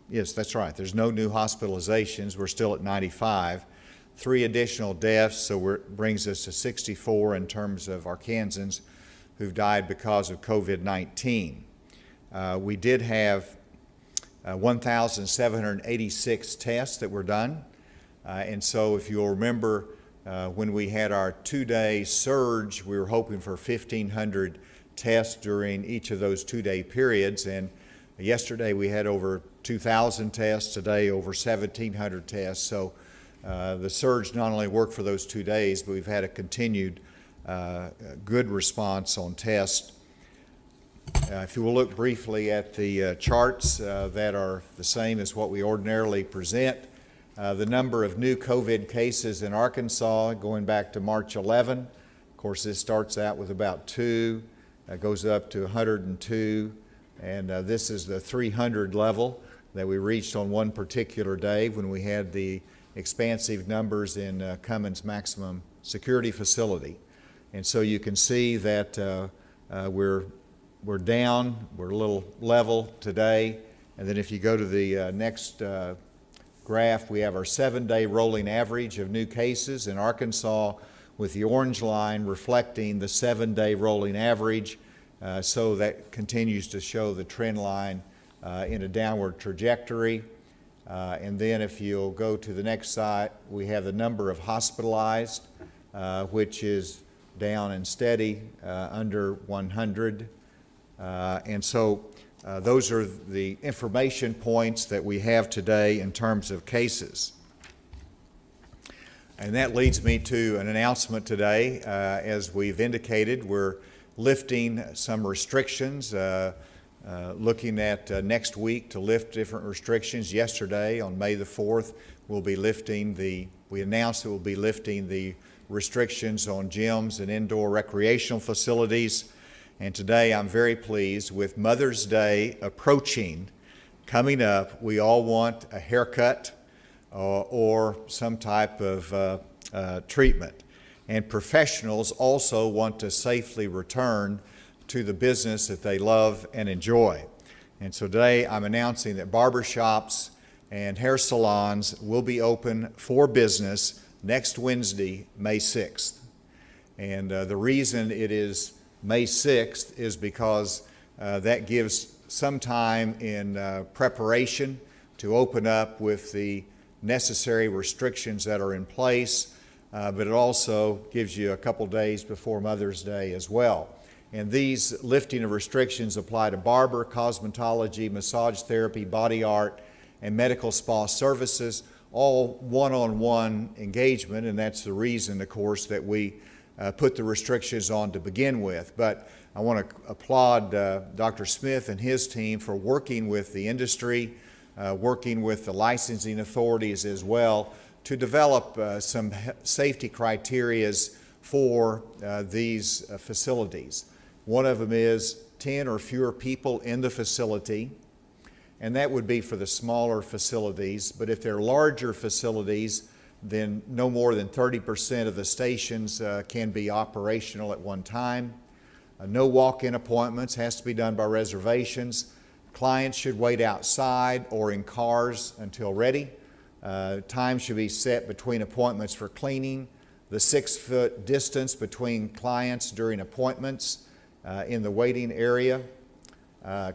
Yes, that's right. There's no new hospitalizations. We're still at 95. 3 additional deaths, so it brings us to 64 in terms of Arkansans who've died because of COVID-19. We did have 1,786 tests that were done. And so if you'll remember, when we had our 2-day surge, we were hoping for 1,500 tests during each of those 2-day periods. And yesterday we had over 2,000 tests, today over 1,700 tests. So the surge not only worked for those 2 days, but we've had a continued good response on tests. If you will look briefly at the charts that are the same as what we ordinarily present, the number of new COVID cases in Arkansas going back to March 11. Of course, this starts out with about 2, goes up to 102, and this is the 300 level that we reached on one particular day when we had the expansive numbers in Cummins Maximum Security Facility. And so you can see that we're down, we're a little level today, and then if you go to the next graph, we have our 7-day rolling average of new cases in Arkansas with the orange line reflecting the 7-day rolling average, so that continues to show the trend line in a downward trajectory. And then if you'll go to the next slide, we have the number of hospitalized, which is down and steady under 100. And so those are the information points that we have today in terms of cases. And that leads me to an announcement today. As we've indicated, we're lifting some restrictions, looking at next week to lift different restrictions. Yesterday, on May the 4th, we announced that we'll be lifting the restrictions on gyms and indoor recreational facilities. And today I'm very pleased, with Mother's Day approaching, coming up, we all want a haircut or some type of treatment. And professionals also want to safely return to the business that they love and enjoy. And so today I'm announcing that barbershops and hair salons will be open for business next Wednesday, May 6th. And the reason it is May 6th is because that gives some time in preparation to open up with the necessary restrictions that are in place, but it also gives you a couple days before Mother's Day as well. And these lifting of restrictions apply to barber, cosmetology, massage therapy, body art, and medical spa services, all one-on-one engagement, and that's the reason, of course, that we put the restrictions on to begin with. But I want to applaud Dr. Smith and his team for working with the industry, working with the licensing authorities as well, to develop some safety criteria for these facilities. One of them is 10 or fewer people in the facility, and that would be for the smaller facilities. But if they're larger facilities, then no more than 30% of the stations can be operational at one time. No walk-in appointments, has to be done by reservations. Clients should wait outside or in cars until ready. Time should be set between appointments for cleaning, the 6-foot distance between clients during appointments in the waiting area.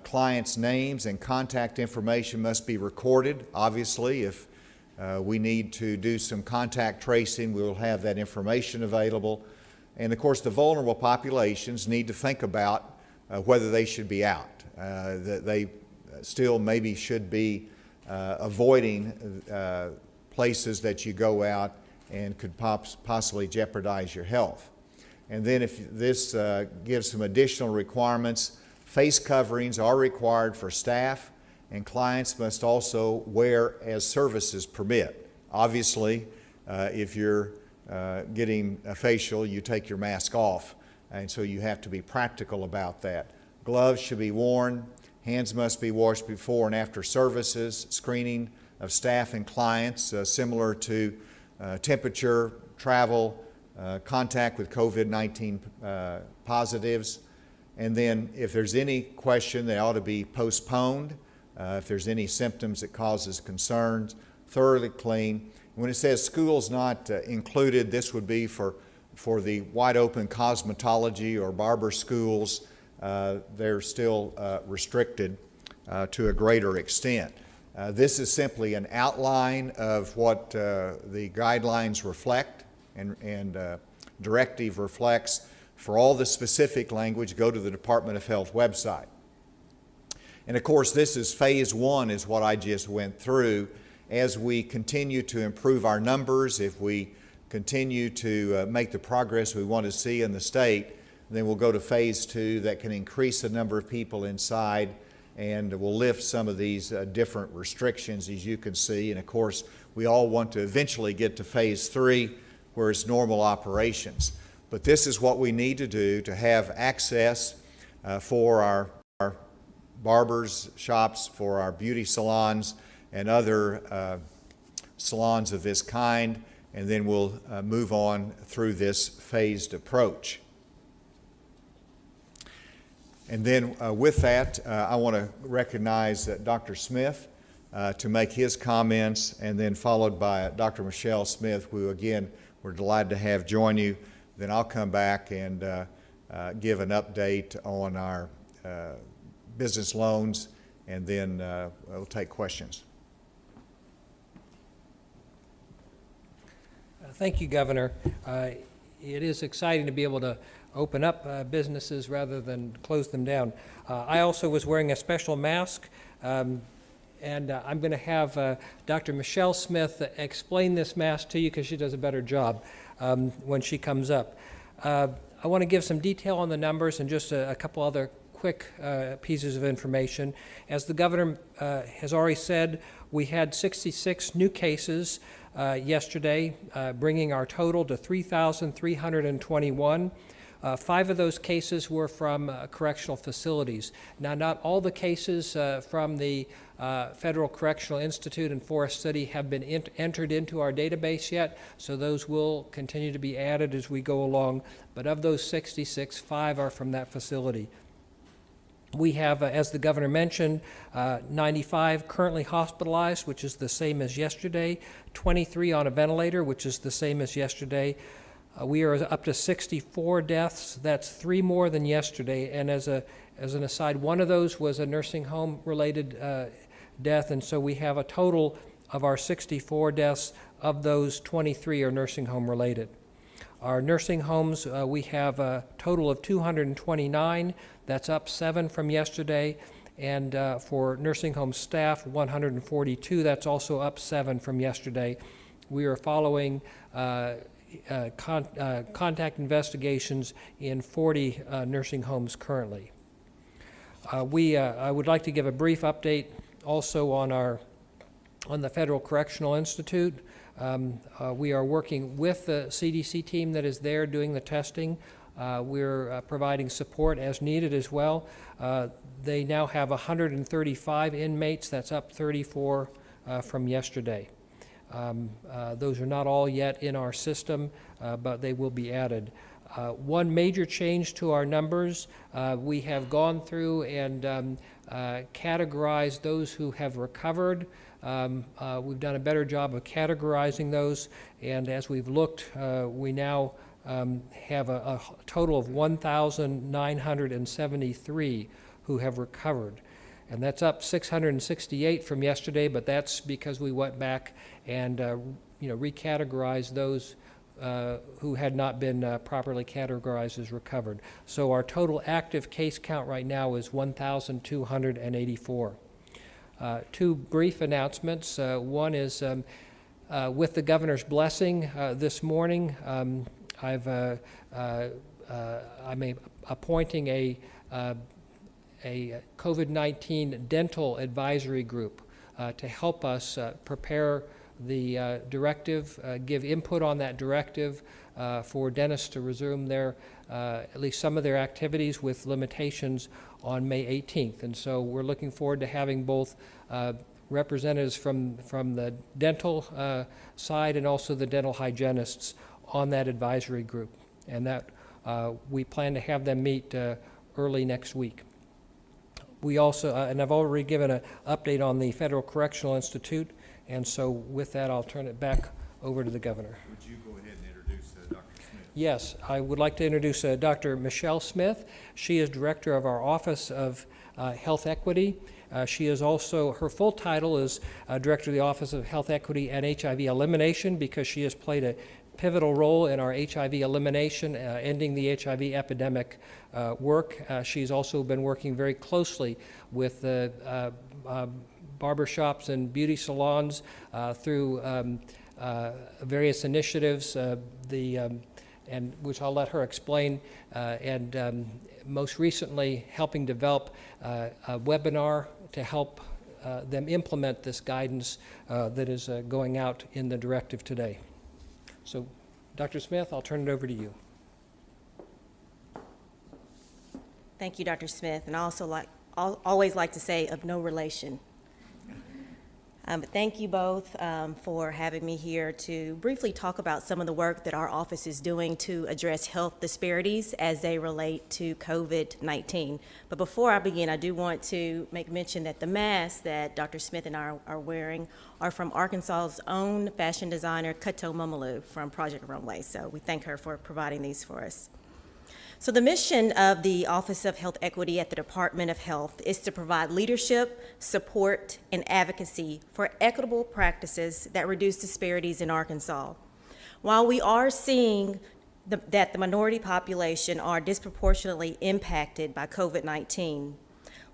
Clients' names and contact information must be recorded. Obviously, if we need to do some contact tracing, we will have that information available. And of course, the vulnerable populations need to think about whether they should be out. That they still maybe should be avoiding places that you go out and could possibly jeopardize your health. And then if this gives some additional requirements, face coverings are required for staff, and clients must also wear as services permit. Obviously, if you're getting a facial, you take your mask off, and so you have to be practical about that. Gloves should be worn, hands must be washed before and after services, screening of staff and clients similar to temperature, travel, contact with COVID-19 positives. And then if there's any question, they ought to be postponed if there's any symptoms that causes concerns, thoroughly clean. When it says schools not included, this would be for the wide open cosmetology or barber schools. They're still restricted to a greater extent. This is simply an outline of what the guidelines reflect and directive reflects. For all the specific language, go to the Department of Health website. And of course, this is phase one, is what I just went through. As we continue to improve our numbers, if we continue to make the progress we want to see in the state, then we'll go to phase two that can increase the number of people inside, and we'll lift some of these different restrictions, as you can see. And of course, we all want to eventually get to phase three, where it's normal operations. But this is what we need to do to have access for our barbers shops, for our beauty salons, and other salons of this kind, and then we'll move on through this phased approach. And then with that, I want to recognize Dr. Smith to make his comments, and then followed by Dr. Michelle Smith, who again, we're delighted to have join you. Then I'll come back and give an update on our business loans, and then we'll take questions. Thank you, Governor. It is exciting to be able to open up businesses rather than close them down. I also was wearing a special mask, and I'm going to have Dr. Michelle Smith explain this mask to you, because she does a better job when she comes up. I want to give some detail on the numbers and just a couple other quick pieces of information. As the Governor has already said, we had 66 new cases yesterday, bringing our total to 3,321. 5 of those cases were from correctional facilities. Now, not all the cases from the Federal Correctional Institute in Forest City have been entered into our database yet, so those will continue to be added as we go along. But of those 66, 5 are from that facility. We have, as the Governor mentioned, 95 currently hospitalized, which is the same as yesterday, 23 on a ventilator, which is the same as yesterday. We are up to 64 deaths. That's 3 more than yesterday. And as an aside, one of those was a nursing home related death, and so we have a total of our 64 deaths. Of those, 23 are nursing home related. Our nursing homes, we have a total of 229. That's up 7 from yesterday. And for nursing home staff, 142. That's also up 7 from yesterday. We are following contact investigations in 40 nursing homes currently. I would like to give a brief update also on the Federal Correctional Institute. We are working with the CDC team that is there doing the testing. We're providing support as needed as well. They now have 135 inmates. That's up 34 from yesterday. Those are not all yet in our system, but they will be added. One major change to our numbers, we have gone through and categorized those who have recovered. We've done a better job of categorizing those, and as we've looked, we now have a total of 1,973 who have recovered. And that's up 668 from yesterday, but that's because we went back and recategorized those who had not been properly categorized as recovered. So our total active case count right now is 1,284. 2 brief announcements. One is with the Governor's blessing this morning, I'm appointing a COVID-19 dental advisory group to help us prepare the directive, give input on that directive for dentists to resume their, at least some of their activities with limitations on May 18th. And so we're looking forward to having both representatives from the dental side and also the dental hygienists on that advisory group. And that we plan to have them meet early next week. We also, and I've already given an update on the Federal Correctional Institute, and so with that, I'll turn it back over to the governor. Would you go ahead and introduce Dr. Smith? Yes, I would like to introduce Dr. Michelle Smith. She is director of our Office of Health Equity. She is also, her full title is Director of the Office of Health Equity and HIV Elimination, because she has played a pivotal role in our HIV elimination, ending the HIV epidemic work. She's also been working very closely with barbershops and beauty salons through various initiatives, and which I'll let her explain, and most recently helping develop a webinar to help them implement this guidance that is going out in the directive today. So, Dr. Smith, I'll turn it over to you. Thank you, Dr. Smith, and I also always like to say of no relation. But thank you both for having me here to briefly talk about some of the work that our office is doing to address health disparities as they relate to COVID-19. But before I begin, I do want to make mention that the masks that Dr. Smith and I are wearing are from Arkansas's own fashion designer, Kato Momalu from Project Runway. So we thank her for providing these for us. So the mission of the Office of Health Equity at the Department of Health is to provide leadership, support, and advocacy for equitable practices that reduce disparities in Arkansas. While we are seeing that the minority population are disproportionately impacted by COVID-19,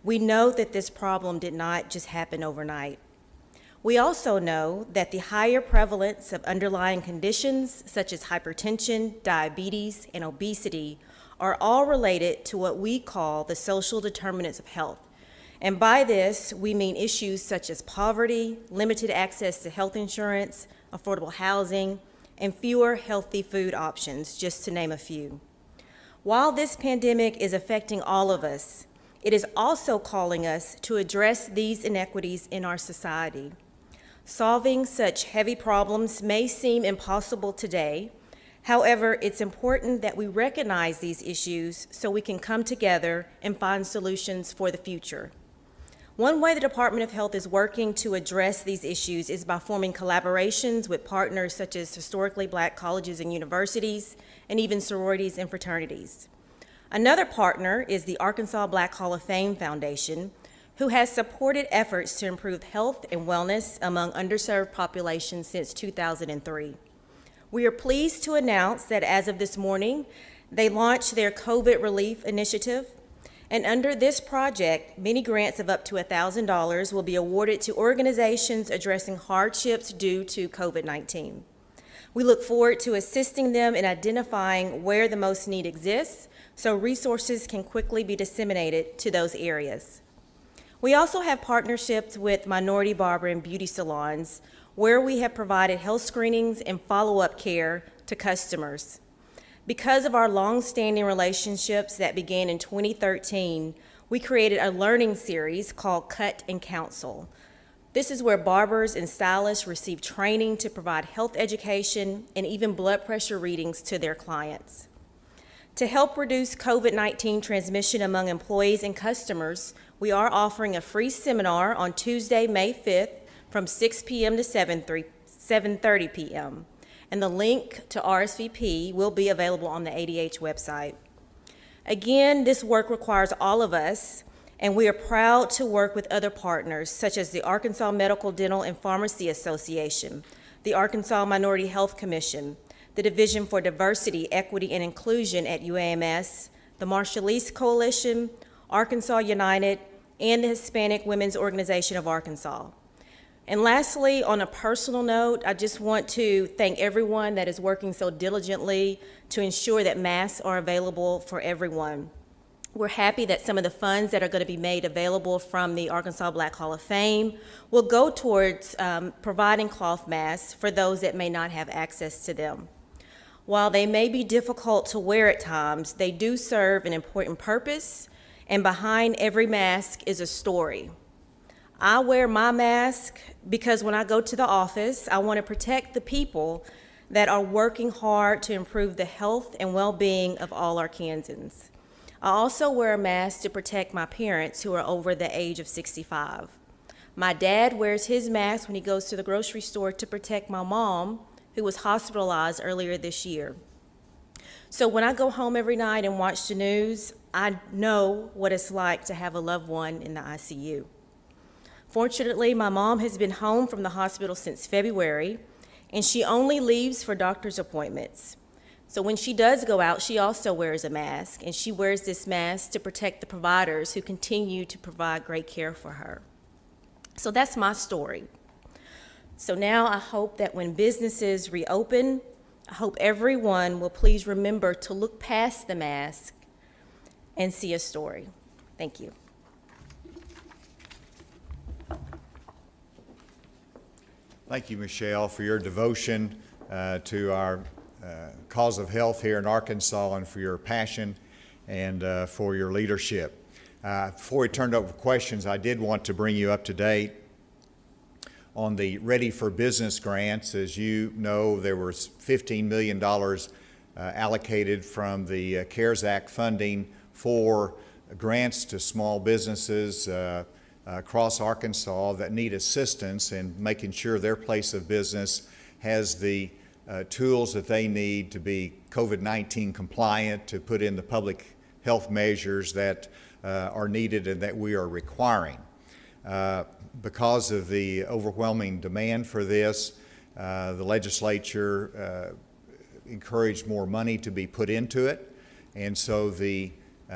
we know that this problem did not just happen overnight. We also know that the higher prevalence of underlying conditions such as hypertension, diabetes, and obesity are all related to what we call the social determinants of health. And by this, we mean issues such as poverty, limited access to health insurance, affordable housing, and fewer healthy food options, just to name a few. While this pandemic is affecting all of us, it is also calling us to address these inequities in our society. Solving such heavy problems may seem impossible today. However, it's important that we recognize these issues so we can come together and find solutions for the future. One way the Department of Health is working to address these issues is by forming collaborations with partners such as historically Black colleges and universities, and even sororities and fraternities. Another partner is the Arkansas Black Hall of Fame Foundation, who has supported efforts to improve health and wellness among underserved populations since 2003. We are pleased to announce that as of this morning, they launched their COVID relief initiative, and under this project, many grants of up to $1,000 will be awarded to organizations addressing hardships due to COVID-19. We look forward to assisting them in identifying where the most need exists so resources can quickly be disseminated to those areas. We also have partnerships with minority barber and beauty salons where we have provided health screenings and follow-up care to customers. Because of our long-standing relationships that began in 2013, we created a learning series called Cut and Counsel. This is where barbers and stylists receive training to provide health education and even blood pressure readings to their clients. To help reduce COVID-19 transmission among employees and customers, we are offering a free seminar on Tuesday, May 5th, from 6 p.m. to 7:30 p.m. And the link to RSVP will be available on the ADH website. Again, this work requires all of us, and we are proud to work with other partners such as the Arkansas Medical, Dental, and Pharmacy Association, the Arkansas Minority Health Commission, the Division for Diversity, Equity, and Inclusion at UAMS, the Marshallese Coalition, Arkansas United, and the Hispanic Women's Organization of Arkansas. And lastly, on a personal note, I just want to thank everyone that is working so diligently to ensure that masks are available for everyone. We're happy that some of the funds that are going to be made available from the Arkansas Black Hall of Fame will go towards providing cloth masks for those that may not have access to them. While they may be difficult to wear at times, they do serve an important purpose, and behind every mask is a story. I wear my mask because when I go to the office, I want to protect the people that are working hard to improve the health and well-being of all Arkansans. I also wear a mask to protect my parents who are over the age of 65. My dad wears his mask when he goes to the grocery store to protect my mom, who was hospitalized earlier this year. So when I go home every night and watch the news, I know what it's like to have a loved one in the ICU. Fortunately, my mom has been home from the hospital since February, and she only leaves for doctor's appointments. So when she does go out, she also wears a mask, and she wears this mask to protect the providers who continue to provide great care for her. So that's my story. So now I hope that when businesses reopen, I hope everyone will please remember to look past the mask and see a story. Thank you. Thank you, Michelle, for your devotion to our cause of health here in Arkansas, and for your passion and for your leadership. Before we turned over questions, I did want to bring you up to date on the Ready for Business grants. As you know, there was $15 million allocated from the CARES Act funding for grants to small businesses across Arkansas that need assistance in making sure their place of business has the tools that they need to be COVID-19 compliant, to put in the public health measures that are needed and that we are requiring. Because of the overwhelming demand for this, the legislature encouraged more money to be put into it, and so the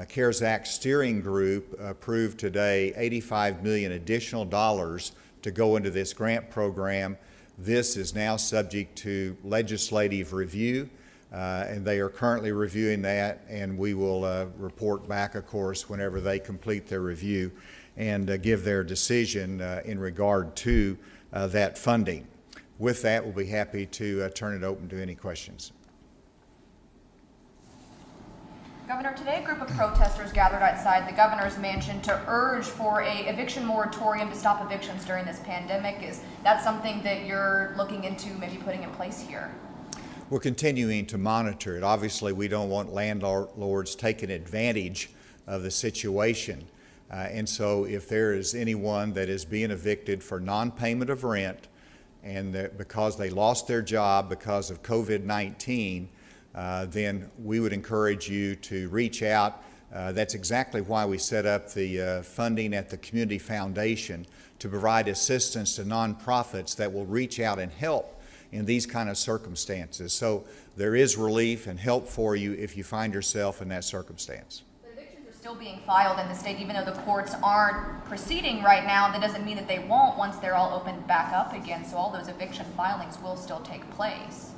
CARES Act steering group approved today $85 million additional dollars to go into this grant program. This is now subject to legislative review, and they are currently reviewing that, and we will report back, of course, whenever they complete their review and give their decision in regard to that funding. With that, we'll be happy to turn it open to any questions. Governor, today a group of protesters gathered outside the governor's mansion to urge for a eviction moratorium to stop evictions during this pandemic. Is that something that you're looking into maybe putting in place here? We're continuing to monitor it. Obviously, we don't want landlords taking advantage of the situation. And so if there is anyone that is being evicted for non-payment of rent, and that because they lost their job because of COVID-19, then we would encourage you to reach out. That's exactly why we set up the funding at the Community Foundation, to provide assistance to nonprofits that will reach out and help in these kind of circumstances. So there is relief and help for you if you find yourself in that circumstance. Still being filed in the state, even though the courts aren't proceeding right now. That doesn't mean that they won't once they're all opened back up again, so all those eviction filings will still take place.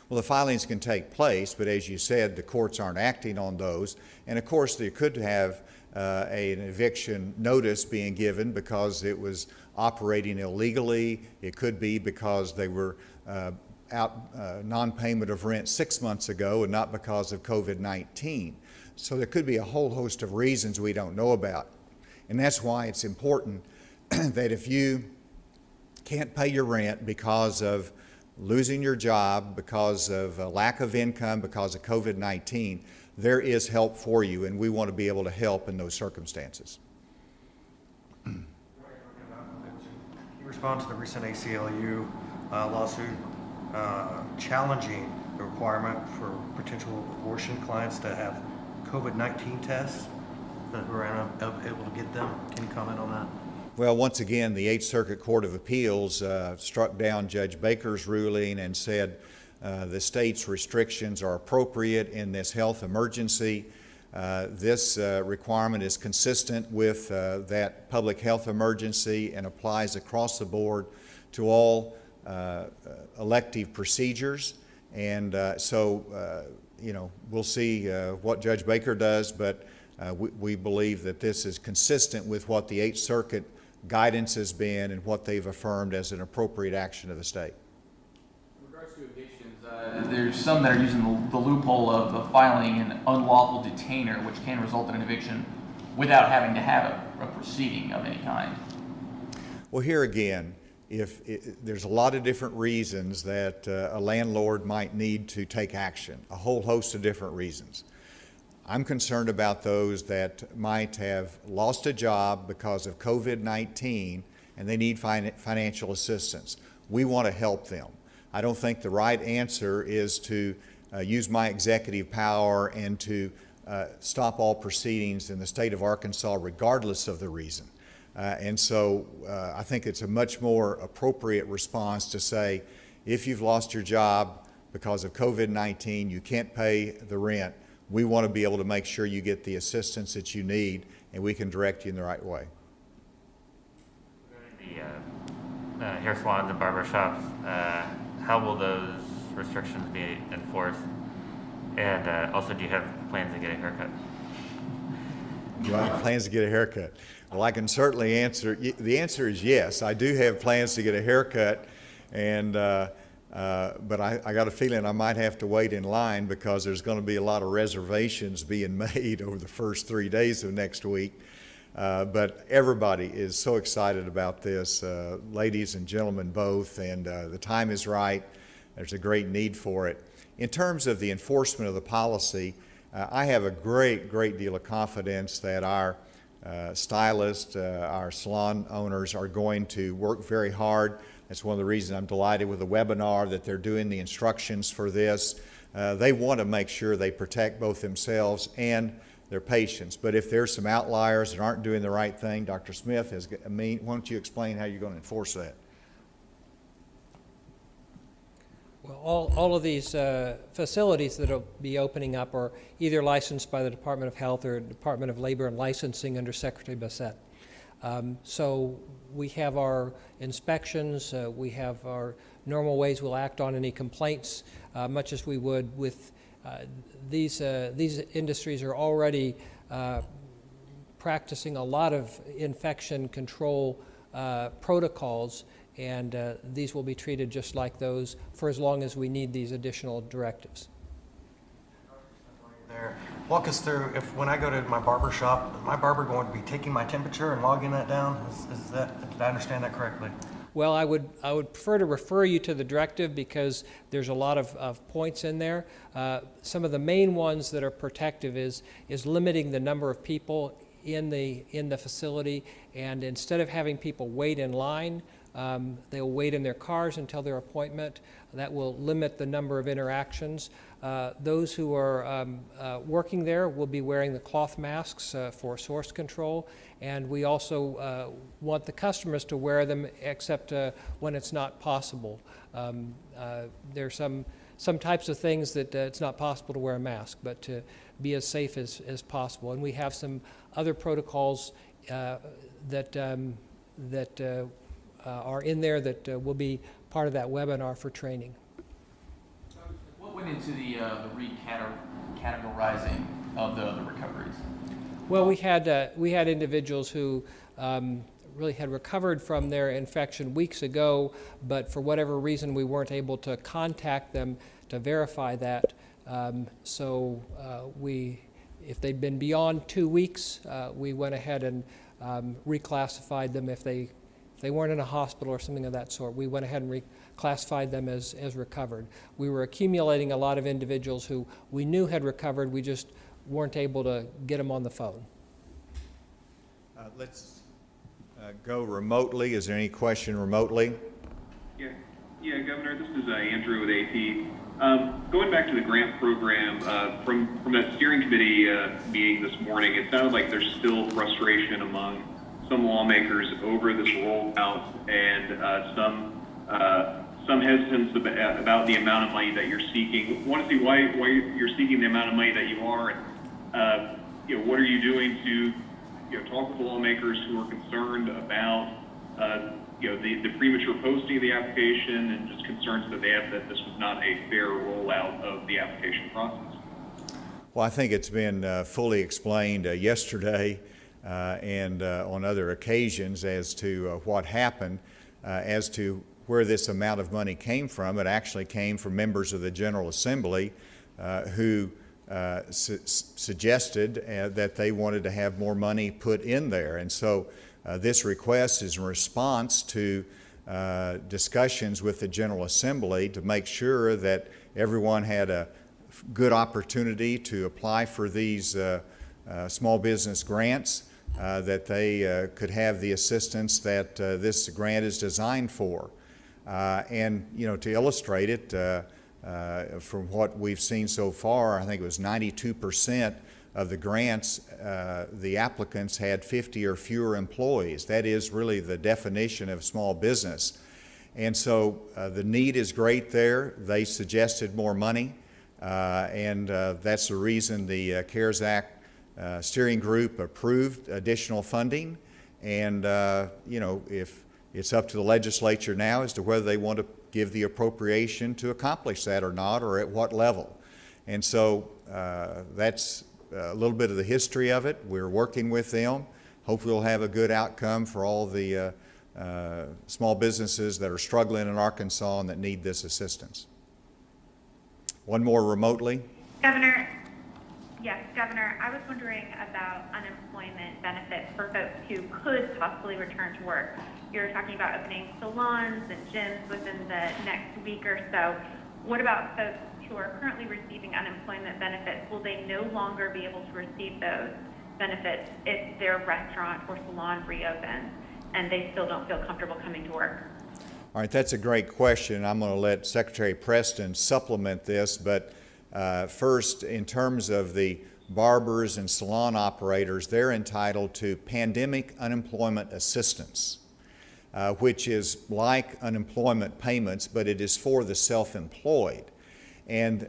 Well, the filings can take place, but as you said, the courts aren't acting on those. And of course, they could have an eviction notice being given because it was operating illegally. It could be because they were out non-payment of rent 6 months ago and not because of COVID-19. So there could be a whole host of reasons we don't know about. And that's why it's important that if you can't pay your rent because of losing your job, because of a lack of income, because of COVID-19, there is help for you, and we want to be able to help in those circumstances. Can you respond to the recent ACLU lawsuit challenging the requirement for potential abortion clients to have COVID-19 tests, that we're able to get them? Can you comment on that? Well, once again, the 8th Circuit Court of Appeals struck down Judge Baker's ruling and said the state's restrictions are appropriate in this health emergency. This requirement is consistent with that public health emergency and applies across the board to all elective procedures. And you know, we'll see what Judge Baker does, but we believe that this is consistent with what the 8th Circuit guidance has been and what they've affirmed as an appropriate action of the state. In regards to evictions, there's some that are using the loophole of filing an unlawful detainer, which can result in an eviction without having to have a proceeding of any kind. Well, here again, there's a lot of different reasons that a landlord might need to take action, a whole host of different reasons. I'm concerned about those that might have lost a job because of COVID-19 and they need financial assistance. We want to help them. I don't think the right answer is to use my executive power and to stop all proceedings in the state of Arkansas regardless of the reason. And so I think it's a much more appropriate response to say, if you've lost your job because of COVID-19, you can't pay the rent, we want to be able to make sure you get the assistance that you need, and we can direct you in the right way. The hair salons and barber shops, how will those restrictions be enforced? And also, do you have plans to get a haircut? Do I have plans to get a haircut? Well, I can certainly answer. The answer is yes. I do have plans to get a haircut, and but I got a feeling I might have to wait in line because there's going to be a lot of reservations being made over the first 3 days of next week. But everybody is so excited about this, ladies and gentlemen both, and the time is right. There's a great need for it. In terms of the enforcement of the policy, I have a great deal of confidence that our stylists, our salon owners are going to work very hard. That's one of the reasons I'm delighted with the webinar that they're doing the instructions for this. They want to make sure they protect both themselves and their patients. But if there's some outliers that aren't doing the right thing, Dr. Smith, why don't you explain how you're going to enforce that? Well, all of these facilities that will be opening up are either licensed by the Department of Health or Department of Labor and Licensing under Secretary Bassett. So we have our inspections, we have our normal ways we'll act on any complaints, much as we would with these industries are already practicing a lot of infection control protocols, and these will be treated just like those for as long as we need these additional directives. There. Walk us through, if when I go to my barber shop, is my barber going to be taking my temperature and logging that down? Is that, did I understand that correctly? Well, I would prefer to refer you to the directive because there's a lot of points in there. Some of the main ones that are protective is limiting the number of people in the facility, and instead of having people wait in line, they'll wait in their cars until their appointment. That will limit the number of interactions. Those who are working there will be wearing the cloth masks for source control, and we also want the customers to wear them except when it's not possible. There's some types of things that it's not possible to wear a mask, but to be as safe as possible. And we have some other protocols that are in there that will be part of that webinar for training. What went into the recategorizing of the recoveries? Well, we had individuals who really had recovered from their infection weeks ago, but for whatever reason we weren't able to contact them to verify that. If they'd been beyond 2 weeks, we went ahead and reclassified them. If they weren't in a hospital or something of that sort, we went ahead and reclassified them as recovered. We were accumulating a lot of individuals who we knew had recovered, we just weren't able to get them on the phone. Let's go remotely. Is there any question remotely? Yeah, Governor, this is Andrew with AP. Going back to the grant program, from that steering committee meeting this morning, it sounded like there's still frustration among some lawmakers over this rollout, and some hesitance about the amount of money that you're seeking. I want to see why you're seeking the amount of money that you are, and what are you doing to talk with the lawmakers who are concerned about the premature posting of the application and just concerns that they have that this was not a fair rollout of the application process? Well, I think it's been fully explained yesterday and on other occasions as to what happened, as to where this amount of money came from. It actually came from members of the General Assembly who suggested that they wanted to have more money put in there. And so this request is in response to discussions with the General Assembly to make sure that everyone had a good opportunity to apply for these small business grants, that they could have the assistance that this grant is designed for. And, to illustrate it, from what we've seen so far, I think it was 92% of the grants, the applicants had 50 or fewer employees. That is really the definition of small business. And so the need is great there. They suggested more money, and that's the reason the CARES Act steering group approved additional funding. And, if it's up to the legislature now as to whether they want to give the appropriation to accomplish that or not, or at what level. And so that's a little bit of the history of it. We're working with them. Hopefully we'll have a good outcome for all the small businesses that are struggling in Arkansas and that need this assistance. One more remotely. Governor, yes, Governor, I was wondering about unemployment benefits for folks who could possibly return to work. You're talking about opening salons and gyms within the next week or so. What about folks who are currently receiving unemployment benefits? Will they no longer be able to receive those benefits if their restaurant or salon reopens and they still don't feel comfortable coming to work? All right, that's a great question. I'm going to let Secretary Preston supplement this, but first, in terms of the barbers and salon operators, they're entitled to pandemic unemployment assistance, which is like unemployment payments, but it is for the self-employed. And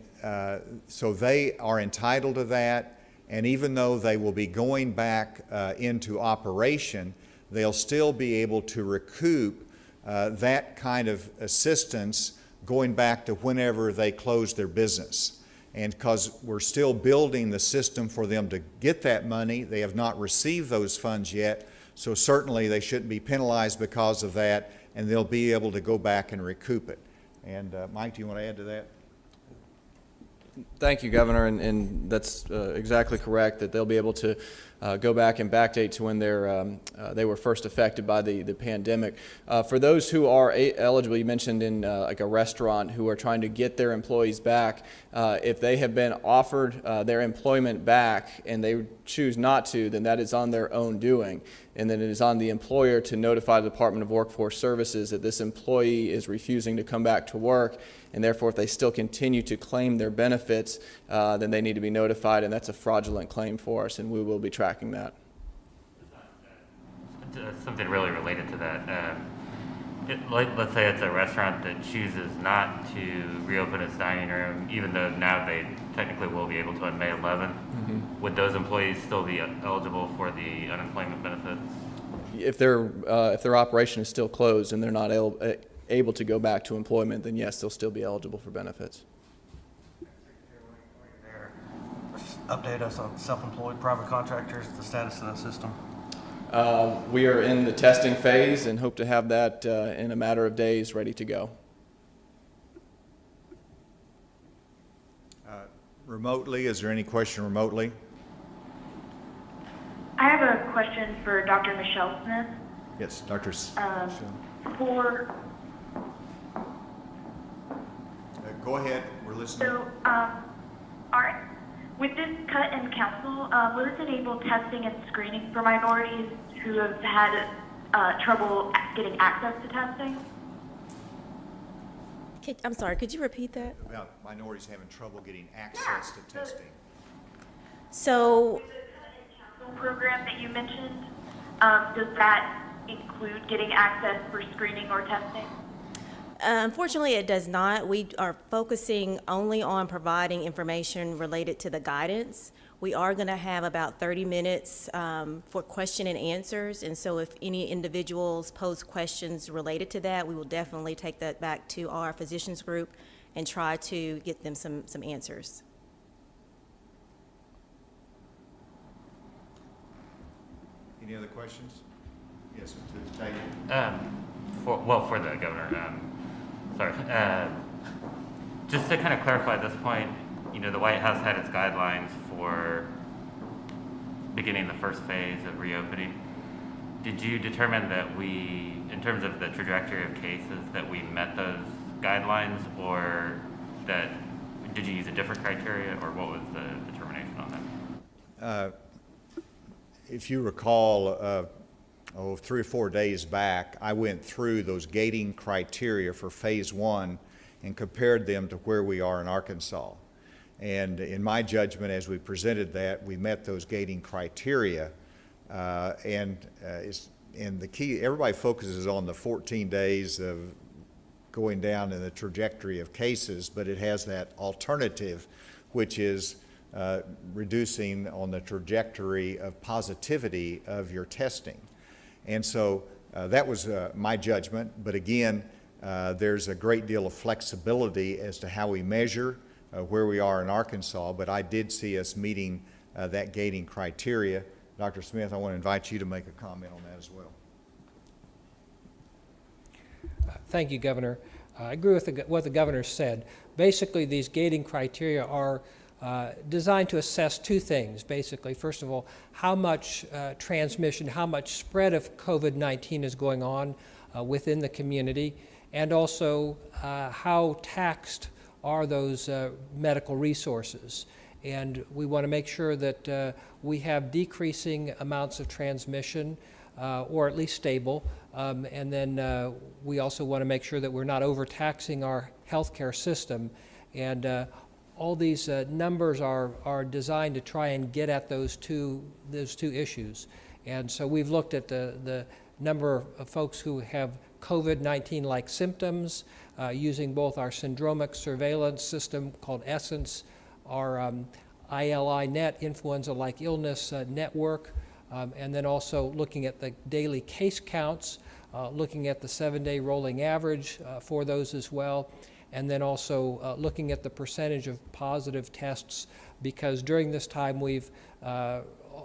so they are entitled to that, and even though they will be going back into operation, they'll still be able to recoup that kind of assistance going back to whenever they close their business. And because we're still building the system for them to get that money, they have not received those funds yet, so certainly they shouldn't be penalized because of that, and they'll be able to go back and recoup it. And Mike, do you want to add to that? Thank you, Governor, and that's exactly correct, that they'll be able to go back and backdate to when they were first affected by the pandemic. For those who are eligible, you mentioned in like a restaurant who are trying to get their employees back, if they have been offered their employment back and they choose not to, then that is on their own doing. And then it is on the employer to notify the Department of Workforce Services that this employee is refusing to come back to work, and therefore if they still continue to claim their benefits, then they need to be notified, and that's a fraudulent claim for us, and we will be tracking that. Something really related to that. Let's say it's a restaurant that chooses not to reopen its dining room, even though now they technically will be able to on May 11th. Mm-hmm. Would those employees still be eligible for the unemployment benefits? If their operation is still closed and they're not able to go back to employment, then yes, they'll still be eligible for benefits. Just update us on self-employed private contractors, the status of that system. We are in the testing phase and hope to have that in a matter of days ready to go. Remotely, is there any question remotely? I have a question for Dr. Michelle Smith. Yes, Dr. Go ahead, we're listening. So, with this cut in council, will this enable testing and screening for minorities who have had trouble getting access to testing? I'm sorry, could you repeat that? About minorities having trouble getting access to testing. So, the council program that you mentioned, does that include getting access for screening or testing? Unfortunately, it does not. We are focusing only on providing information related to the guidance. We are going to have about 30 minutes for question and answers, and so if any individuals pose questions related to that, we will definitely take that back to our physicians group and try to get them some answers. Any other questions? Yes, to David. For the governor. Sorry. Just to kind of clarify at this point, the White House had its guidelines for beginning the first phase of reopening. Did you determine that in terms of the trajectory of cases, that we met those guidelines, or that did you use a different criteria, or what was the determination on that? If you recall, 3 or 4 days back, I went through those gating criteria for phase 1 and compared them to where we are in Arkansas. And in my judgment, as we presented that, we met those gating criteria. And the key, everybody focuses on the 14 days of going down in the trajectory of cases, but it has that alternative, which is reducing on the trajectory of positivity of your testing. And so that was my judgment, but again, there's a great deal of flexibility as to how we measure where we are in Arkansas, but I did see us meeting that gating criteria. Dr. Smith, I want to invite you to make a comment on that as well. Thank you, Governor. I agree with what the Governor said. Basically, these gating criteria are designed to assess two things, basically. First of all, how much transmission, how much spread of COVID-19 is going on within the community, and also how taxed are those medical resources. And we want to make sure that we have decreasing amounts of transmission, or at least stable. And then we also want to make sure that we're not overtaxing our healthcare system. And all these numbers are designed to try and get at those two issues. And so we've looked at the number of folks who have COVID-19-like symptoms using both our syndromic surveillance system called Essence, our ILI-NET, influenza-like illness network, and then also looking at the daily case counts, looking at the 7-day rolling average for those as well, and then also looking at the percentage of positive tests, because during this time we've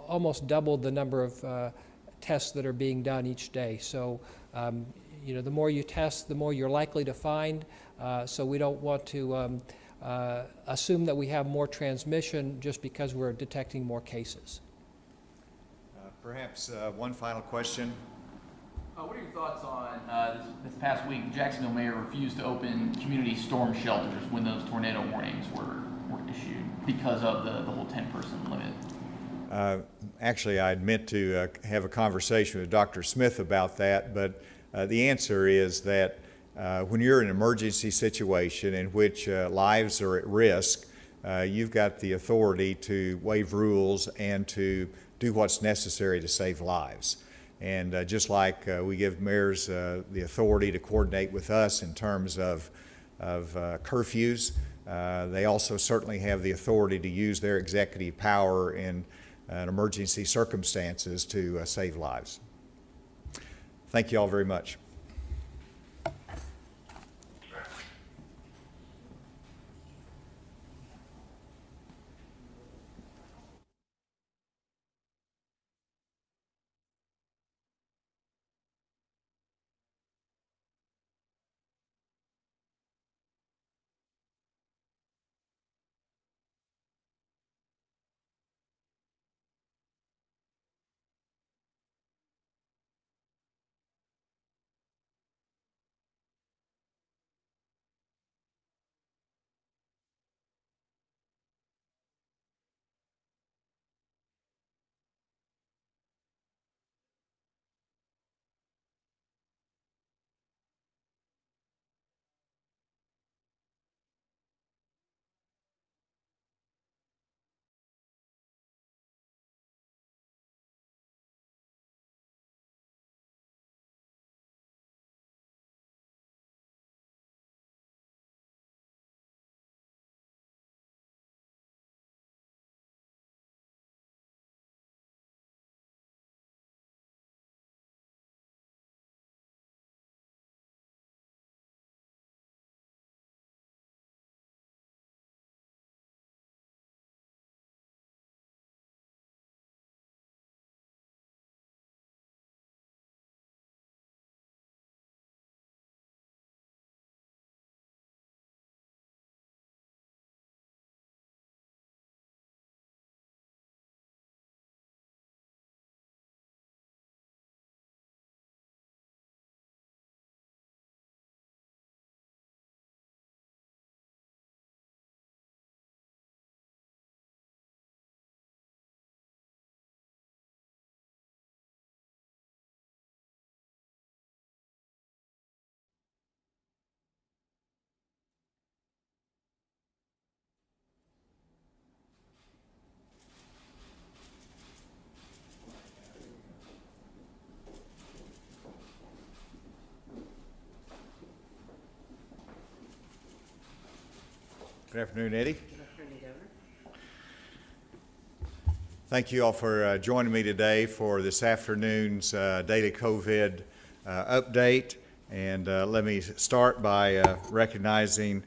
almost doubled the number of tests that are being done each day. So, you know, the more you test, the more you're likely to find. So we don't want to assume that we have more transmission just because we're detecting more cases. Perhaps one final question. What are your thoughts on this past week? Jacksonville mayor refused to open community storm shelters when those tornado warnings were issued because of the whole 10-person limit. Actually, I'd meant to have a conversation with Dr. Smith about that, but the answer is that when you're in an emergency situation in which lives are at risk, you've got the authority to waive rules and to do what's necessary to save lives. And just like we give mayors the authority to coordinate with us in terms of curfews, they also certainly have the authority to use their executive power in emergency circumstances to save lives. Thank you all very much. Good afternoon, Eddie. Thank you all for joining me today for this afternoon's daily COVID update. And let me start by recognizing